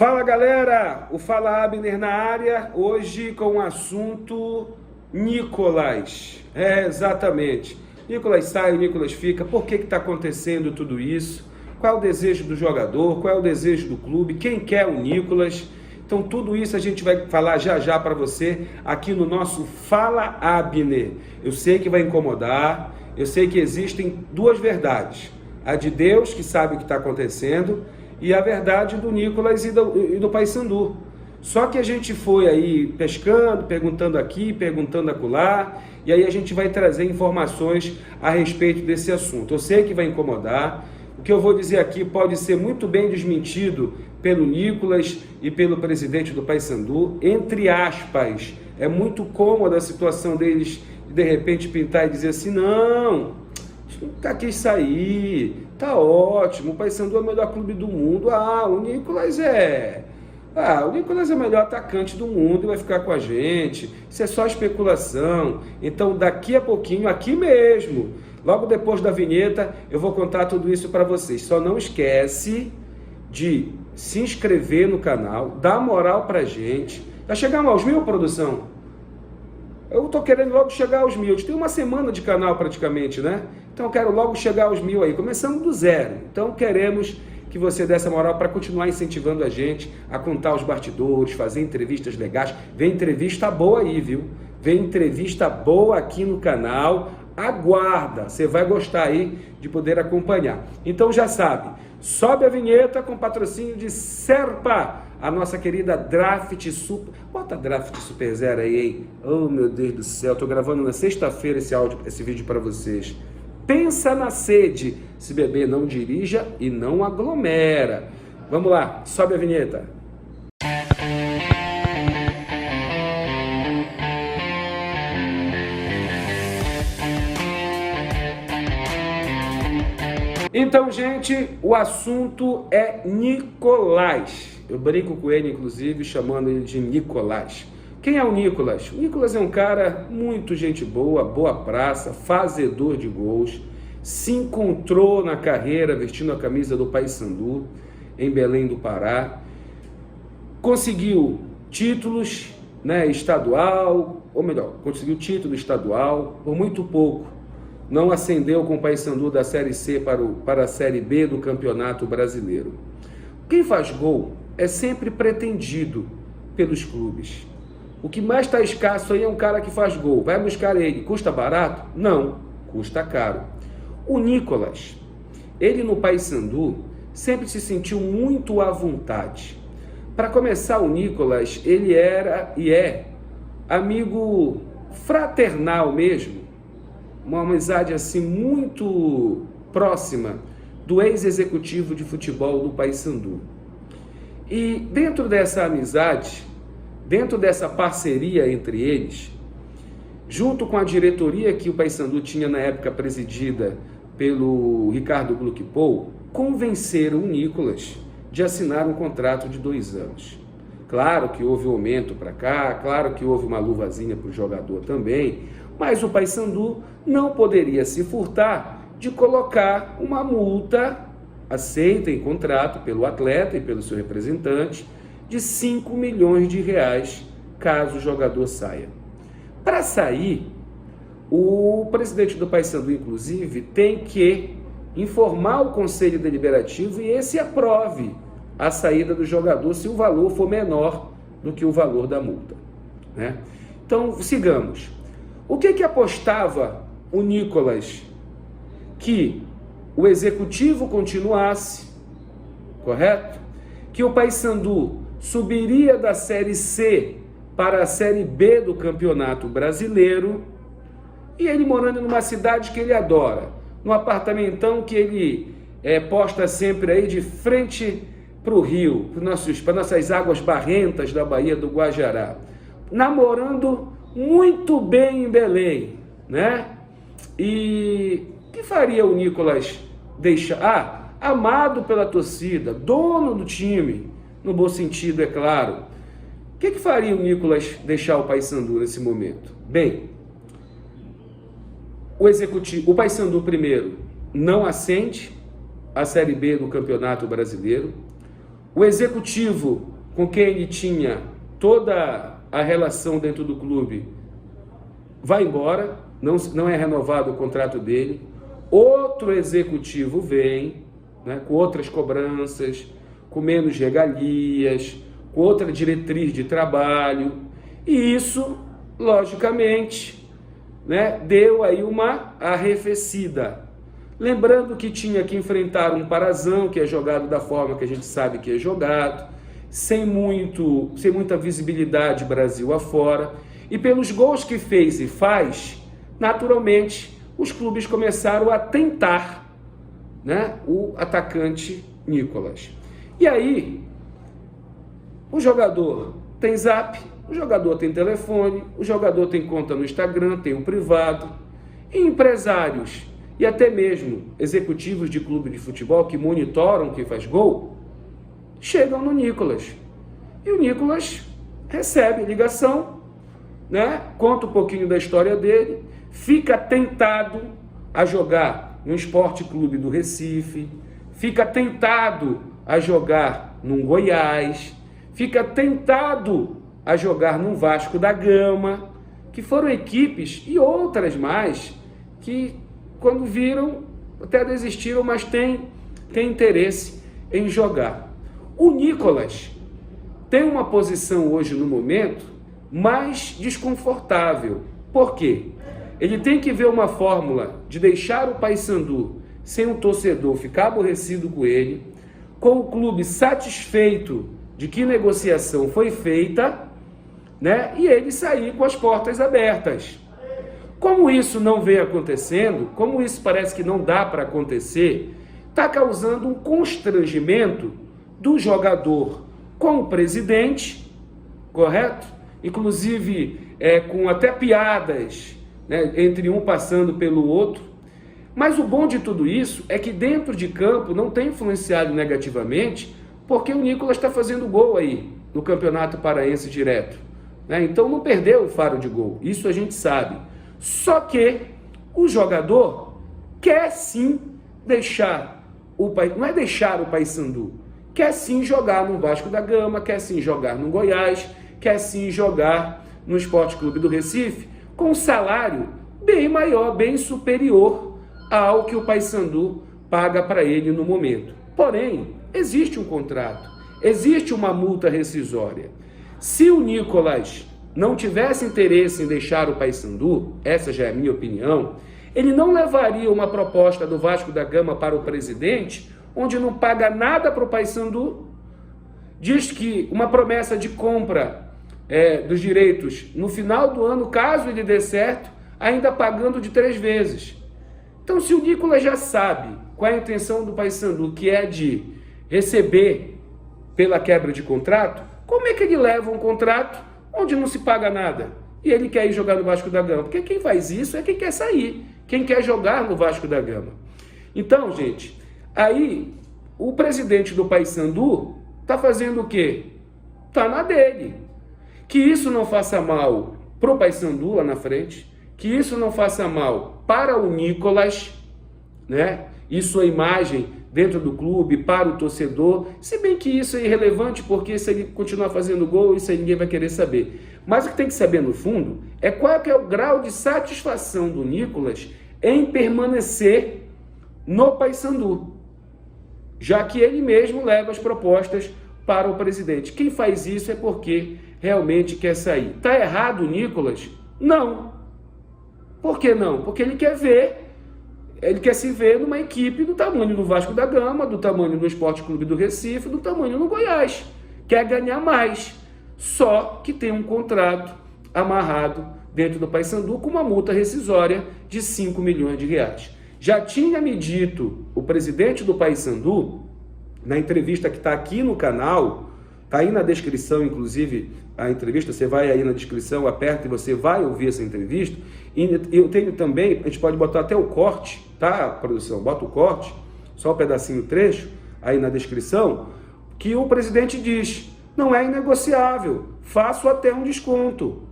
Fala galera, o Fala Abner na área, hoje com o assunto Nicolas. Exatamente, Nicolas sai, Nicolas fica, por que está acontecendo tudo isso? Qual é o desejo do jogador, qual é o desejo do clube, quem quer o Nicolas? Então tudo isso a gente vai falar já já para você aqui no nosso Fala Abner. Eu sei que vai incomodar, eu sei que existem duas verdades, a de Deus que sabe o que está acontecendo e a verdade do Nicolas e do Paysandu. Só que a gente foi aí pescando, perguntando aqui, perguntando acolá, e aí a gente vai trazer informações a respeito desse assunto. Eu sei que vai incomodar, o que eu vou dizer aqui pode ser muito bem desmentido pelo Nicolas e pelo presidente do Paysandu, entre aspas. É muito cômoda a situação deles de repente pintar e dizer assim, não, nunca quis sair, tá ótimo, o Paysandu é o melhor clube do mundo, o Nicolas é o melhor atacante do mundo e vai ficar com a gente, isso é só especulação. Então daqui a pouquinho, aqui mesmo, logo depois da vinheta, eu vou contar tudo isso para vocês. Só não esquece de se inscrever no canal, dar moral pra gente. Tá chegando aos 1000, produção? Eu tô querendo logo chegar aos 1000. A gente tem uma semana de canal praticamente, né? Então eu quero logo chegar aos 1000 aí, começando do zero. Então queremos que você dê essa moral para continuar incentivando a gente a contar os bastidores, fazer entrevistas legais. Vem entrevista boa aí, viu? Vem entrevista boa aqui no canal. Aguarda, você vai gostar aí de poder acompanhar. Então já sabe, sobe a vinheta com patrocínio de Serpa, a nossa querida Draft Super. Bota Draft Super Zero aí, hein? Oh, meu Deus do céu, tô gravando na sexta-feira esse vídeo para vocês. Pensa na sede, se beber não dirija e não aglomera. Vamos lá, sobe a vinheta. Então, gente, o assunto é Nicolas. Eu brinco com ele, inclusive, chamando ele de Nicolas. Quem é o Nicolas? O Nicolas é um cara muito gente boa, boa praça, fazedor de gols. Se encontrou na carreira vestindo a camisa do Paysandu, em Belém do Pará. Conseguiu títulos, né, estadual, ou melhor, conseguiu título estadual por muito pouco. Não ascendeu com o Paysandu da Série C para a Série B do Campeonato Brasileiro. Quem faz gol é sempre pretendido pelos clubes. O que mais está escasso aí é um cara que faz gol. Vai buscar ele. Custa barato? Não, custa caro. O Nicolas, ele no Paysandu sempre se sentiu muito à vontade. Para começar, o Nicolas, ele era e é amigo fraternal mesmo, uma amizade assim muito próxima do ex-executivo de futebol do Paysandu. E dentro dessa amizade, dentro dessa parceria entre eles, junto com a diretoria que o Paysandu tinha na época presidida pelo Ricardo Gluckpol, convenceram o Nicolas de assinar um contrato de 2 anos. Claro que houve um aumento para cá, claro que houve uma luvazinha para o jogador também, mas o Paysandu não poderia se furtar de colocar uma multa aceita em contrato pelo atleta e pelo seu representante de 5 milhões de reais caso o jogador saia. Para sair, o presidente do Paysandu, inclusive, tem que informar o Conselho Deliberativo e esse aprove a saída do jogador se o valor for menor do que o valor da multa, né? Então, sigamos. O que apostava o Nicolas? Que o executivo continuasse, correto? Que o Paysandu subiria da Série C para a Série B do Campeonato Brasileiro e ele morando numa cidade que ele adora, num apartamentão que ele posta sempre aí de frente para o rio, para nossas águas barrentas da Baía do Guajará, namorando muito bem em Belém, né? E o que faria o Nicolas deixar? Amado pela torcida, dono do time, no bom sentido, é claro. O que faria o Nicolas deixar o Paysandu nesse momento? Bem, o Paysandu primeiro não ascende a Série B do Campeonato Brasileiro. o executivo com quem ele tinha toda a relação dentro do clube vai embora, não é renovado o contrato dele, outro executivo vem, né, com outras cobranças, com menos regalias, com outra diretriz de trabalho, e isso, logicamente, né, deu aí uma arrefecida. Lembrando que tinha que enfrentar um Parazão, que é jogado da forma que a gente sabe que é jogado, sem muita visibilidade Brasil afora, e pelos gols que fez e faz, naturalmente, os clubes começaram a tentar, né, o atacante Nicolas. E aí, o jogador tem zap, o jogador tem telefone, o jogador tem conta no Instagram, tem o privado, e empresários e até mesmo executivos de clube de futebol que monitoram quem faz gol, chegam no Nicolas. E o Nicolas recebe ligação, né? Conta um pouquinho da história dele, fica tentado a jogar no Sport Clube do Recife, fica tentado a jogar num Goiás, fica tentado a jogar num Vasco da Gama, que foram equipes e outras mais que, quando viram, até desistiram, mas tem interesse em jogar. O Nicolas tem uma posição hoje no momento mais desconfortável. Por quê? Ele tem que ver uma fórmula de deixar o Paysandu sem o torcedor ficar aborrecido com ele, com o clube satisfeito de que negociação foi feita, né? E ele sair com as portas abertas. Como isso não vem acontecendo, como isso parece que não dá para acontecer, está causando um constrangimento do jogador com o presidente, correto? Inclusive com até piadas, né, entre um passando pelo outro. Mas o bom de tudo isso é que dentro de campo não tem influenciado negativamente, porque o Nicolas está fazendo gol aí no Campeonato Paraense direto, né? Então não perdeu o faro de gol, isso a gente sabe. Só que o jogador quer sim deixar não é deixar o Paysandu, quer sim jogar no Vasco da Gama, quer sim jogar no Goiás, quer sim jogar no Sport Clube do Recife, com um salário bem maior, bem superior ao que o Paysandu paga para ele no momento. Porém, existe um contrato, existe uma multa rescisória. Se o Nicolas não tivesse interesse em deixar o Paysandu, essa já é a minha opinião, ele não levaria uma proposta do Vasco da Gama para o presidente, onde não paga nada para o Paysandu, diz que uma promessa de compra dos direitos no final do ano, caso ele dê certo, ainda pagando de 3 vezes. Então, se o Nicolas já sabe qual é a intenção do Paysandu, que é de receber pela quebra de contrato, como é que ele leva um contrato onde não se paga nada e ele quer ir jogar no Vasco da Gama? Porque quem faz isso é quem quer sair, quem quer jogar no Vasco da Gama. Então, gente, aí o presidente do Paysandu está fazendo o quê? Está na dele. Que isso não faça mal para o Paysandu lá na frente, que isso não faça mal para o Nicolas, né? E sua imagem dentro do clube, para o torcedor, se bem que isso é irrelevante, porque se ele continuar fazendo gol, isso aí ninguém vai querer saber. Mas o que tem que saber, no fundo, é qual é o grau de satisfação do Nicolas em permanecer no Paysandu, já que ele mesmo leva as propostas para o presidente. Quem faz isso é porque realmente quer sair. Está errado o Nicolas? Não. Por que não? Porque ele quer se ver numa equipe do tamanho do Vasco da Gama, do tamanho do Sport Clube do Recife, do tamanho do Goiás. Quer ganhar mais. Só que tem um contrato amarrado dentro do Paysandu com uma multa rescisória de 5 milhões de reais. Já tinha me dito o presidente do Paysandu, na entrevista que está aqui no canal, está aí na descrição, inclusive, a entrevista, você vai aí na descrição, aperta e você vai ouvir essa entrevista. E eu tenho também, a gente pode botar até o corte, tá, produção? Bota o corte, só um pedacinho, trecho, aí na descrição, que o presidente diz, não é inegociável, faço até um desconto.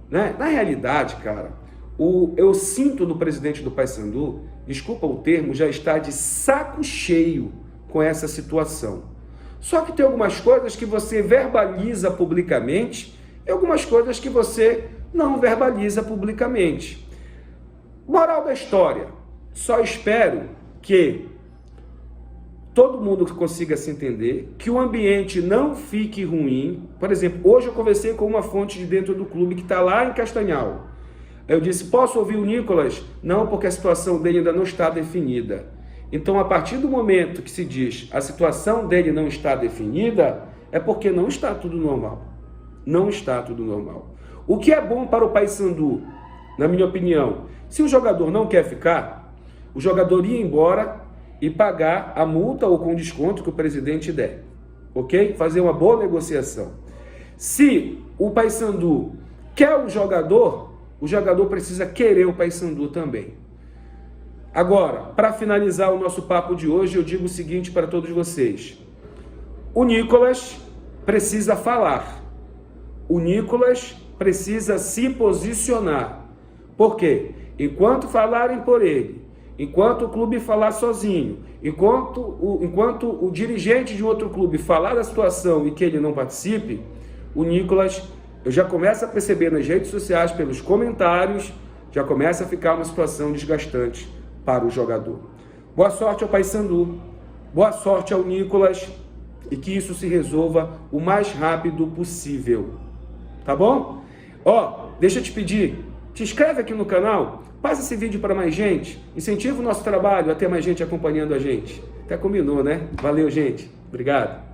Né? Na realidade, cara, eu sinto do presidente do Paysandu, desculpa o termo, já está de saco cheio com essa situação. Só que tem algumas coisas que você verbaliza publicamente e algumas coisas que você não verbaliza publicamente. Moral da história, só espero que todo mundo consiga se entender, que o ambiente não fique ruim. Por exemplo, hoje eu conversei com uma fonte de dentro do clube que está lá em Castanhal. Eu disse, posso ouvir o Nicolas? Não, porque a situação dele ainda não está definida. Então, a partir do momento que se diz a situação dele não está definida, é porque não está tudo normal. Não está tudo normal. O que é bom para o Paysandu, na minha opinião, se o jogador não quer ficar, o jogador ia embora e pagar a multa ou com desconto que o presidente der, ok? Fazer uma boa negociação. Se o Paysandu quer o jogador precisa querer o Paysandu também. Agora, para finalizar o nosso papo de hoje, eu digo o seguinte para todos vocês. O Nicolas precisa falar. O Nicolas precisa se posicionar. Por quê? Enquanto falarem por ele, enquanto o clube falar sozinho, enquanto o dirigente de outro clube falar da situação e que ele não participe, o Nicolas, eu já começo a perceber nas redes sociais, pelos comentários, já começa a ficar uma situação desgastante para o jogador. Boa sorte ao Paysandu, boa sorte ao Nicolas e que isso se resolva o mais rápido possível. Tá bom? Ó, deixa eu te pedir, te inscreve aqui no canal, passa esse vídeo para mais gente, incentiva o nosso trabalho a ter mais gente acompanhando a gente. Até combinou, né? Valeu, gente. Obrigado.